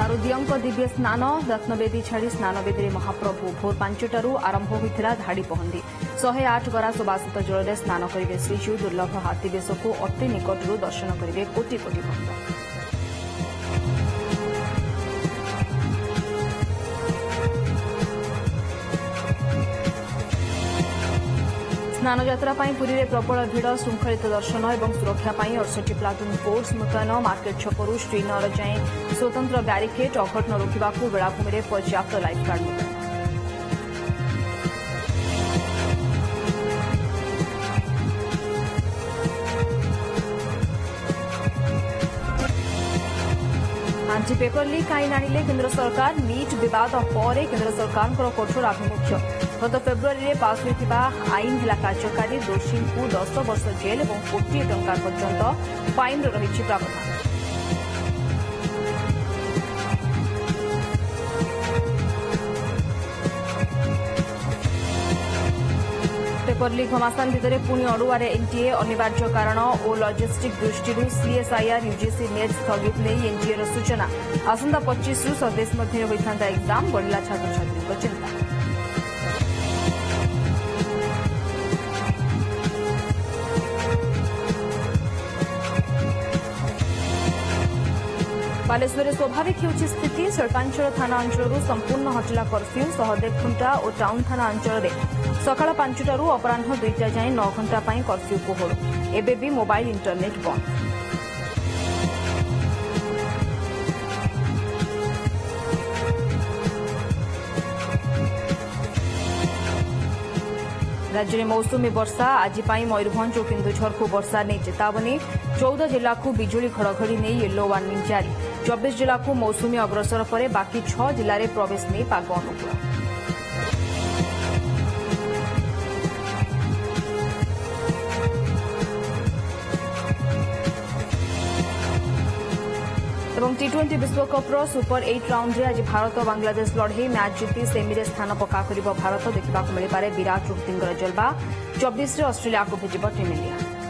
शारदीय दिव्य स्नान रत्नवेदी छाड़ी स्नानवेदी महाप्रभु भोर 5टारू आरंभ होता धाड़ी पहंदी 108 गरा सुबासित जल स्नान करेंगे श्रीजीउ दुर्लभ हाथीवेश को अति निकटू दर्शन करेंगे कोटि कोटि भक्त। स्नान यात्रा पुरी में प्रबल भिड़ श्रृंखलित दर्शन और सुरक्षा 68 प्लाटून फोर्स मुतयन मार्केट छकरू श्रीनगर जाए स्वतंत्र ब्यारिकेड अघटन रोकवा बेलाभूमि में पर्याप्त लाइफगार्ड मुतयन। आंटी पेपर लीक आईन आनिले केंद्र सरकार नीट विवाद पर केंद्र सरकार कठोर आभिमुख्य गत फेब्रुआरी में पास होता आईन है कार्यकारी दोषी को 10 वर्ष जेल और कोटी टंका पर्यंत फाइन रही प्रावधान। पेपर लीक घमासान भितर पुणी अड़ुआर एनटीए अनिवार्य कारण और लॉजिस्टिक दृष्टि सीएसआईआर यूजीसी नेट स्थगित नहीं एनटीए सूचना आसंता 25 रु स्वदेश मध्य होता एग्जाम बढ़ला छात्र छात्री चिंता। बालेश्वर स्वाभाविक होची स्थिति शिल्पांचल थाना अंचल संपूर्ण हटिला कर्फ्यू सहदेवखुंटा और टाउन थाना अंचल सकाळ 5टारू अपराह 2टा जाए 9 घंटा कर्फ्यू कोहल एबे भी मोबाइल इंटरनेट बंद। राज्य में मौसुमी वर्षा आज मयूरभंज और केन्दुझर को वर्षा नहीं चेतावनी 14 जिला को बिजुली घड़घड़ी नहीं येलो वार्निंग जारी 24 जिला को मौसुमी अग्रसर पर बाकी 6 जिले में प्रवेश नहीं पाग अनुकूल। T20 विश्वकप्र सुपर 8 राउंड रे आज भारत और बांग्लादेश लड़े मैच जीति सेमी स्थान पक्का कर भारत देखा मिलपे विराट कोहली जलवा 24 ऑस्ट्रेलिया को भेजिब टीम इंडिया।